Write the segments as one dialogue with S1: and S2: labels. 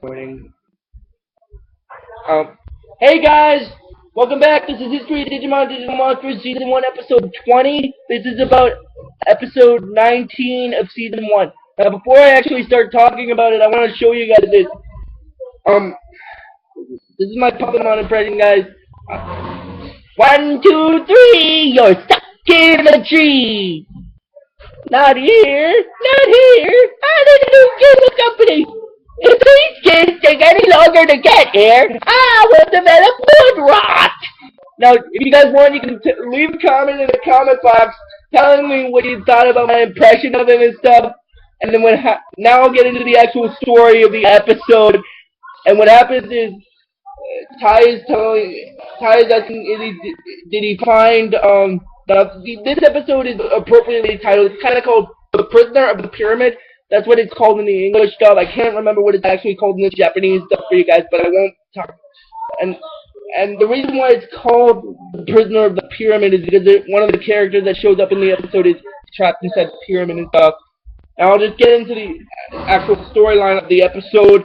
S1: Recording. Um, hey guys, welcome back. This is History of Digimon, Digital Monsters, Season 1, Episode 20. This is about Episode 19 of Season 1. Now, before I actually start talking about it, I want to show you guys this. Um, this is my Pokemon impression, guys. One, two, three, you're stuck in the tree. Not here, not here. I need a new cable company. If these kids take any longer to get here, I will develop wood rot. Now, if you guys want, you can leave a comment in the comment box telling me what you thought about my impression of him and stuff. And then now I'll get into the actual story of the episode. And what happens is Ty is asking, did he find this episode is appropriately titled. It's kind of called "The Prisoner of the Pyramid." That's what it's called in the English stuff. I can't remember what it's actually called in the Japanese stuff for you guys, but I won't talk. And and the reason why it's called "The Prisoner of the Pyramid" is because one of the characters that shows up in the episode is trapped inside the pyramid and stuff. Now I'll just get into the actual storyline of the episode.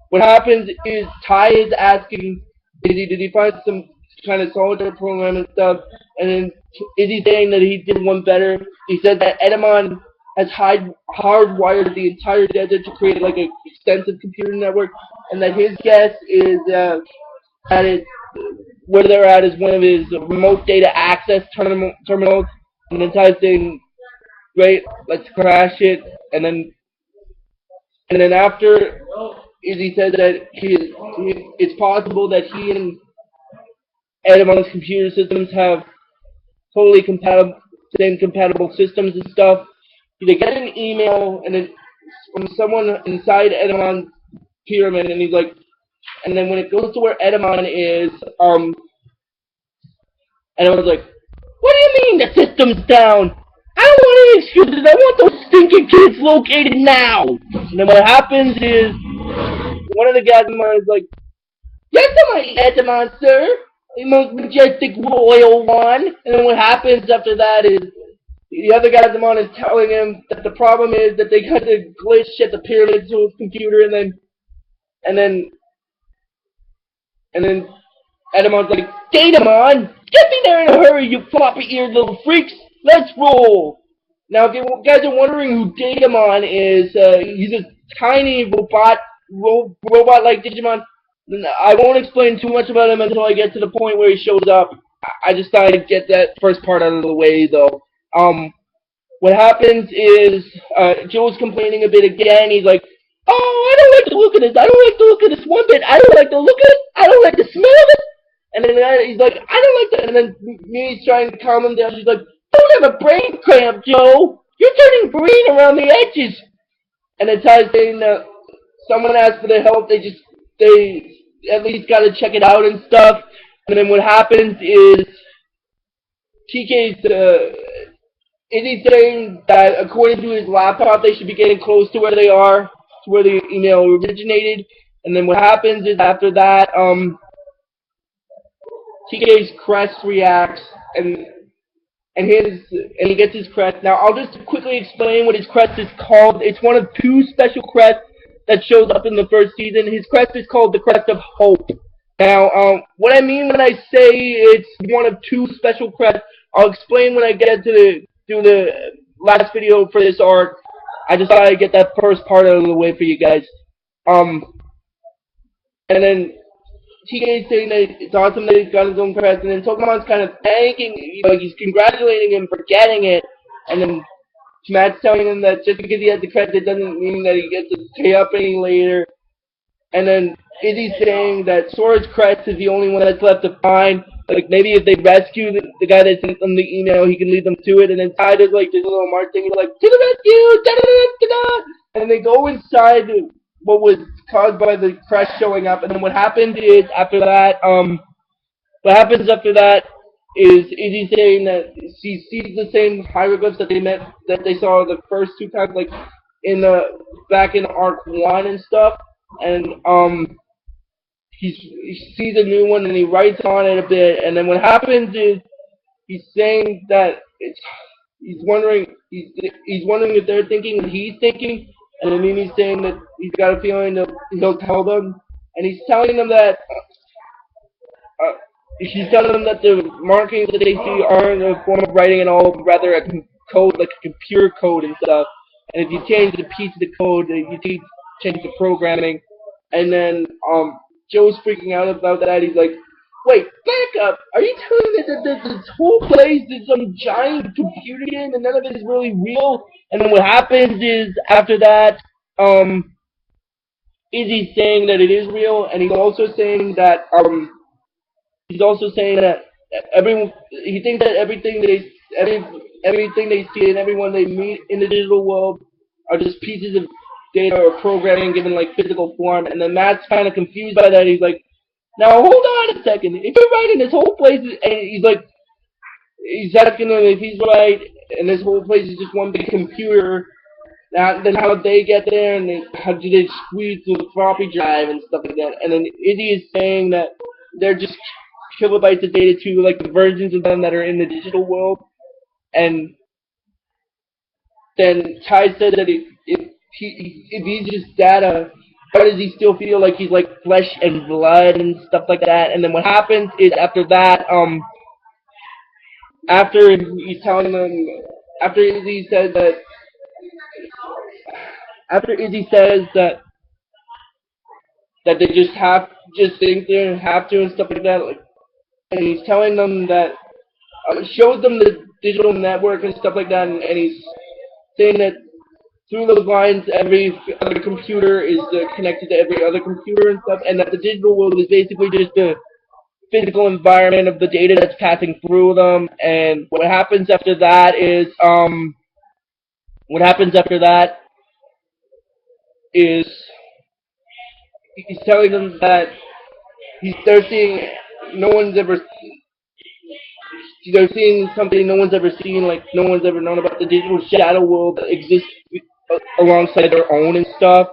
S1: What happens is Ty is asking, did he find some kind of solitaire program and stuff? And then is he saying that he did one better? He said that Datamon has hardwired the entire desert to create like an extensive computer network, and that his guess is that it's where they're at is one of his remote data access terminals. And then Ty's saying, great, let's crash it, and then after Izzy said that it's possible that he and Edamon's computer systems have totally compatible systems and stuff. They get an email and then from someone inside Edamon's pyramid, and he's like, and then when it goes to where Edamon is, Edamon's like, what do you mean the system's down? I don't want any excuses. I want those stinking kids located now. And then what happens is one of the guys in mine is like, yes, I'm Datamon, sir. The most majestic royal one. And then what happens after that is the other guy in mine is telling him that the problem is that they got to glitch at the pyramid to his computer, and then Adamon's like, Datamon, get me there in a hurry, you floppy-eared little freaks. Let's roll. Now, if you guys are wondering who Datamon is, he's a tiny robot-like Digimon. I won't explain too much about him until I get to the point where he shows up. I just thought I'd get that first part out of the way, though. What happens is, Joe's complaining a bit again. He's like, oh, I don't like the look of this. I don't like the look of this one bit. I don't like the look of it. I don't like the smell of it. And then he's like, I don't like that. And then Mimi's trying to calm him down. She's like, don't have a brain cramp, Joe. You're turning green around the edges. And then Ty's saying that someone asked for their help. They at least got to check it out and stuff. And then what happens is Izzy's saying that according to his laptop, they should be getting close to where they are, to where the email originated. And then what happens is after that, TK's crest reacts, and he gets his crest. Now I'll just quickly explain what his crest is called. It's one of two special crests that shows up in the first season. His crest is called the Crest of Hope. Now, what I mean when I say it's one of two special crests, I'll explain when I get to do the last video for this arc. I just thought I'd get that first part out of the way for you guys. And then TK is saying that it's awesome that he's got his own crest, and then Tokemon's kind of thanking, like he's congratulating him for getting it, and then Matt's telling him that just because he has the crest, it doesn't mean that he gets to pay up any later. And then Izzy's saying that Sora's crest is the only one that's left to find. Like, maybe if they rescue the guy that sent them the email, he can lead them to it. And then Ty does, like, this little march thing, he's like, to the rescue! Da-da-da-da-da! And they go inside what was caused by the crest showing up. And then what happens after that is Izzy saying that she sees the same hieroglyphs that they saw the first two times, like, back in Arc 1 and stuff. And, he sees a new one and he writes on it a bit, and then what happens is he's saying that he's wondering if they're thinking what he's thinking, And then Mimi's saying that he's got a feeling that he'll tell them, and he's telling them that uh, she's telling them that the markings that they see aren't a form of writing at all, but rather a code, like a computer code and stuff. And if you change the piece of the code, change the programming. And then Joe's freaking out about that. He's like, "Wait, back up! Are you telling me that this whole place is some giant computer game and none of it is really real?" And then what happens is after that, Izzy's saying that it is real, and he's also saying that he thinks that everything they see and everyone they meet in the digital world are just pieces of data or programming given like physical form. And then Matt's kind of confused by that. He's like, "Now hold on a second. If you're writing this whole place," and he's asking him if he's right, and this whole place is just one big computer. Now, then how did they get there, and how did they squeeze through the floppy drive and stuff like that? And then Izzy is saying that they're just kilobytes of data to like the versions of them that are in the digital world. And then Ty said that if he's just data, why does he still feel like he's like flesh and blood and stuff like that? And then what happens is after he's telling them, after Izzy says that, after Izzy says that they just think they have to and stuff like that, like, and he's telling them that shows them the digital network and stuff like that, and he's saying that through those lines, every other computer is connected to every other computer and stuff, and that the digital world is basically just the physical environment of the data that's passing through them. And what happens after that is he's telling them that they're seeing no one's ever they're seeing something no one's ever seen, like no one's ever known about the digital shadow world that exists alongside their own and stuff.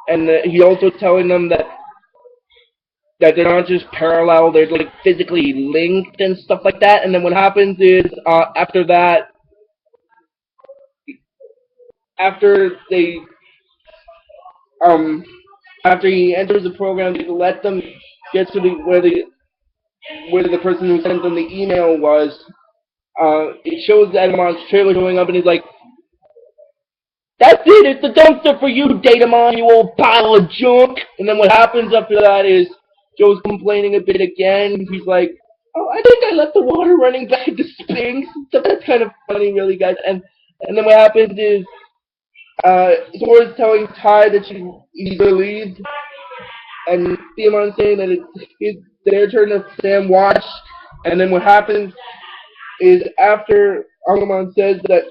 S1: And he's also telling them that they're not just parallel, they're like physically linked and stuff like that. And then what happens is after they um after he enters the program to let them get to where the person who sent them the email was, it shows Datamon's trailer showing up, and he's like, "That's it, it's the dumpster for you, Datamon, you old pile of junk." And then what happens after that is Joe's complaining a bit again. He's like, "Oh, I think I left the water running back at the springs." So that's kind of funny, really, guys. And then what happens is Sora's telling Ty that he's relieved, and Theomon's saying that it's their turn to Sam watch. And then what happens is after Agumon says that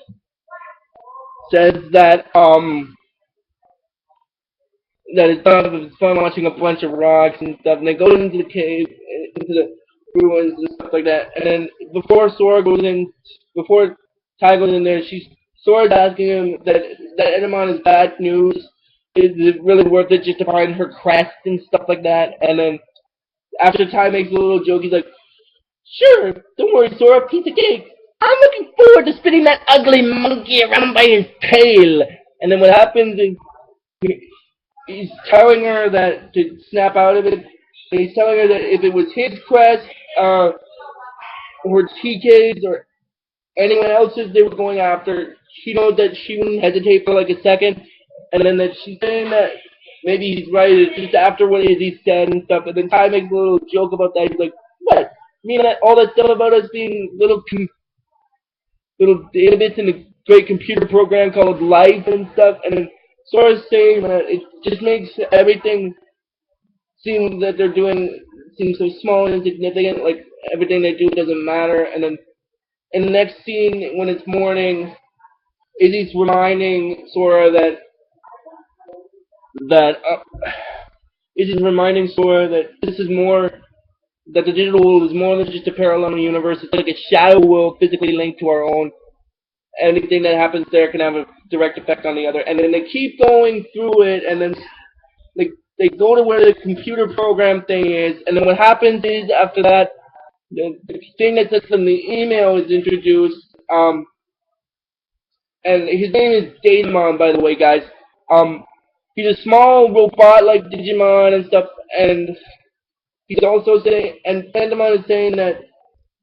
S1: it's fun watching a bunch of rocks and stuff, and they go into the cave, into the ruins and stuff like that. And then before Ty goes in there, Sora's asking him that Edamon is bad news. Is it really worth it just to find her crest and stuff like that? And then after Ty makes a little joke, he's like, "Sure, don't worry, Sora, piece of cake. I'm looking forward to spinning that ugly monkey around by his tail." And then what happens is he's telling her that to snap out of it. And he's telling her that if it was his quest, or TK's, or anyone else's they were going after, she knows that she wouldn't hesitate for like a second. And then that she's saying that maybe he's right, it's just after what he said and stuff. And then Ty makes a little joke about that. He's like, "What? You mean that all that stuff about us being little data bits in a great computer program called life and stuff?" And then Sora's saying that it just makes everything seem that they're doing seem so small and insignificant, like everything they do doesn't matter. And then in the next scene, when it's morning, Izzy's reminding Sora that Izzy's reminding Sora that that the digital world is more than just a parallel universe. It's like a shadow world physically linked to our own. Anything that happens there can have a direct effect on the other. And then they keep going through it, and then they go to where the computer program thing is, and then what happens is after that, the thing that says in the email is introduced, and his name is Datamon, by the way, guys. Um, he's a small robot like Digimon and stuff, and he's also saying, and Datamon is saying that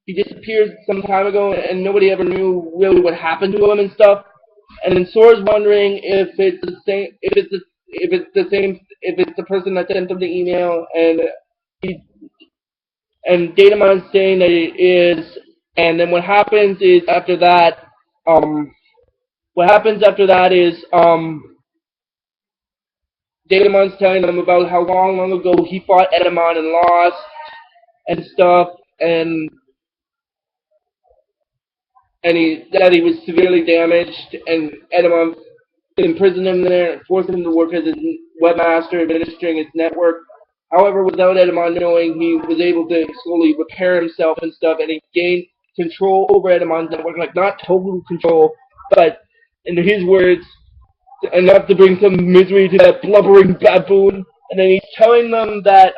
S1: he disappeared some time ago, and nobody ever knew really what happened to him and stuff. And then Sora's wondering if it's the same, if it's the person that sent him the email, and he, and Datamon's saying that it is. And then what happens after that is Datamon's telling them about how long ago he fought Edamon and lost and stuff, and that he was severely damaged, and Edamon imprisoned him there and forced him to work as a webmaster administering his network. However, without Edamon knowing, he was able to slowly repair himself and stuff, and he gained control over Edamon's network, like not total control, but in his words, enough to bring some misery to that blubbering baboon. And then he's telling them that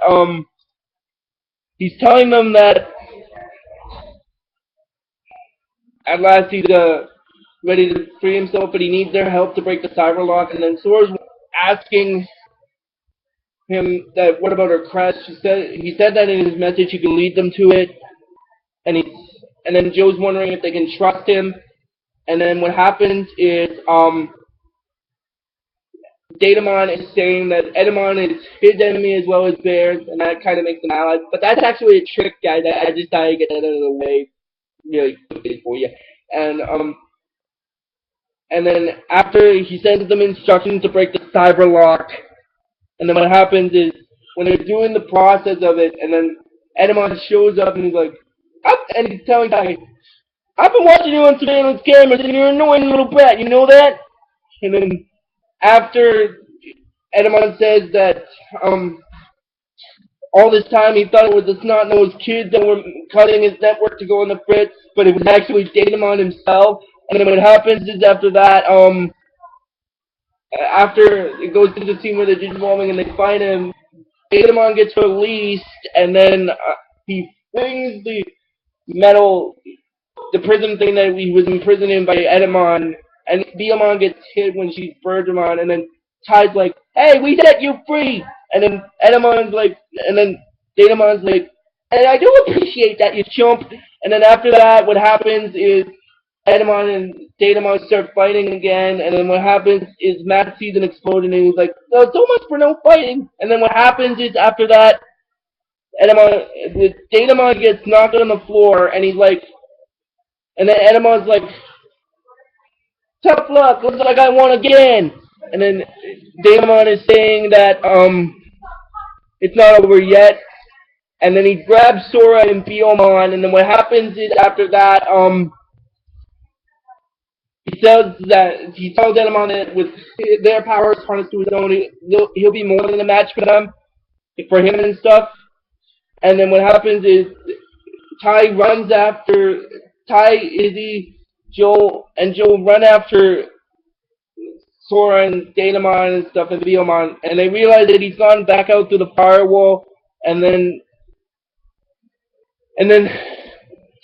S1: at last he's ready to free himself, but he needs their help to break the cyber lock. And then Sora's asking him that what about her crest? He said that in his message he could lead them to it, and then Joe's wondering if they can trust him. And then what happens is Datamon is saying that Edamon is his enemy as well as theirs, and that kind of makes them allies. But that's actually a trick, guys. I just thought I'd get that out of the way really quickly for you. And then after he sends them instructions to break the cyber lock, and then what happens is when they're doing the process of it, and then Edamon shows up and he's like, and he's telling Ty, I've been watching you on surveillance cameras and you're an annoying little brat, you know that? And then after Edamon says that all this time he thought it was the snot-nosed kids that were cutting his network to go on the fritz, but it was actually Datamon himself. And then what happens is after that, after it goes to the scene where they're digivolving and they find him, Datamon gets released, and then he flings the prison thing that he was imprisoned in by Edamon, and Beelmon gets hit when she's Bergamon, and then Ty's like, hey, we set you free! And then Datamon's like, and I do appreciate that, you chump! And then after that, what happens is Edamon and Datamon start fighting again, and then what happens is Matt sees an explosion, and he's like, oh, so much for no fighting! And then what happens is after that, Datamon gets knocked on the floor, and he's like, and then Edamon's like, tough luck, looks like I won again! And then Datamon is saying that, it's not over yet, and then he grabs Sora and Beelmon, and then what happens is after that, he tells Datamon that with their powers harnessed to his own, he'll be more than a match for him and stuff. And then what happens is Izzy, Joel run after Sora and Datamon and stuff and Beelmon, and they realize that he's gone back out through the firewall, and then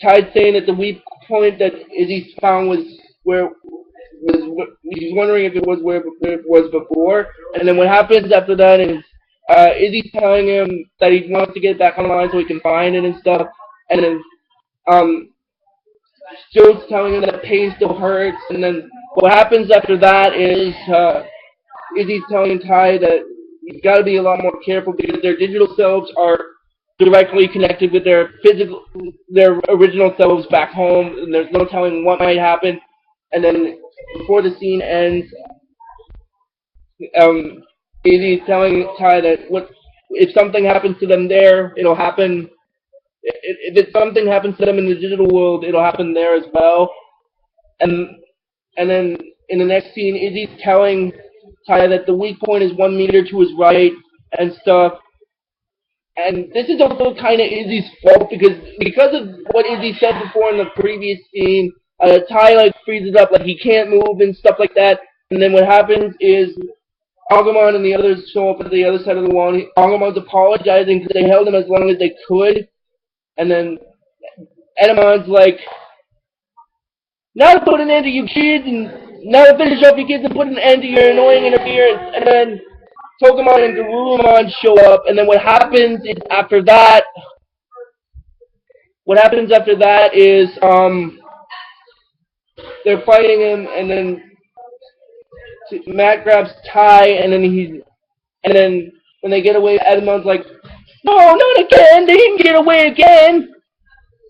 S1: Ty's saying that the weak point that Izzy found was he's wondering if it was where it was before, and then what happens after that is Izzy's telling him that he wants to get back online so he can find it and stuff, and then Joe's telling him that pain still hurts, and then what happens after that is Izzy's telling Ty that he's got to be a lot more careful because their digital selves are directly connected with their original selves back home, and there's no telling what might happen. And then before the scene ends, Izzy's telling Ty that if something happens to them there, it'll happen. If something happens to them in the digital world, it'll happen there as well. And then in the next scene, Izzy's telling Ty that the weak point is 1 meter to his right and stuff. And this is also kind of Izzy's fault because of what Izzy said before in the previous scene. Ty freezes up, he can't move and stuff like that. And then what happens is Agumon and the others show up at the other side of the wall. And Agumon's apologizing because they held him as long as they could. And then Edamon's like, now to put an end to you kids, and now to finish off your kids and put an end to your annoying interference, and then Pokemon and Garurumon show up, and then what happens after that is, they're fighting him, and then Matt grabs Ty, and then when they get away, Edmund's like, no, not again, they didn't get away again!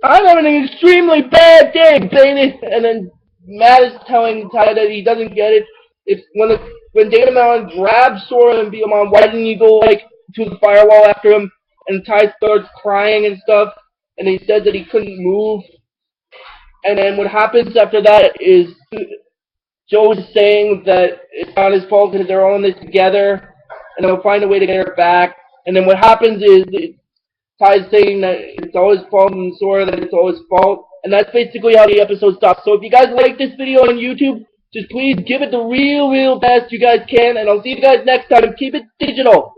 S1: I'm having an extremely bad day, baby! And then Matt is telling Ty that he doesn't get it. It's when Datamon grabs Sora and Beamon, why didn't you go, like, to the firewall after him? And Ty starts crying and stuff, and he said that he couldn't move. And then what happens after that is Joe is saying that it's not his fault because they're all in this together, and they'll find a way to get her back. And then what happens is Ty's saying that it's all his fault, and Sora that it's all his fault. And that's basically how the episode stops. So if you guys like this video on YouTube, just please give it the real best you guys can, and I'll see you guys next time. Keep it digital.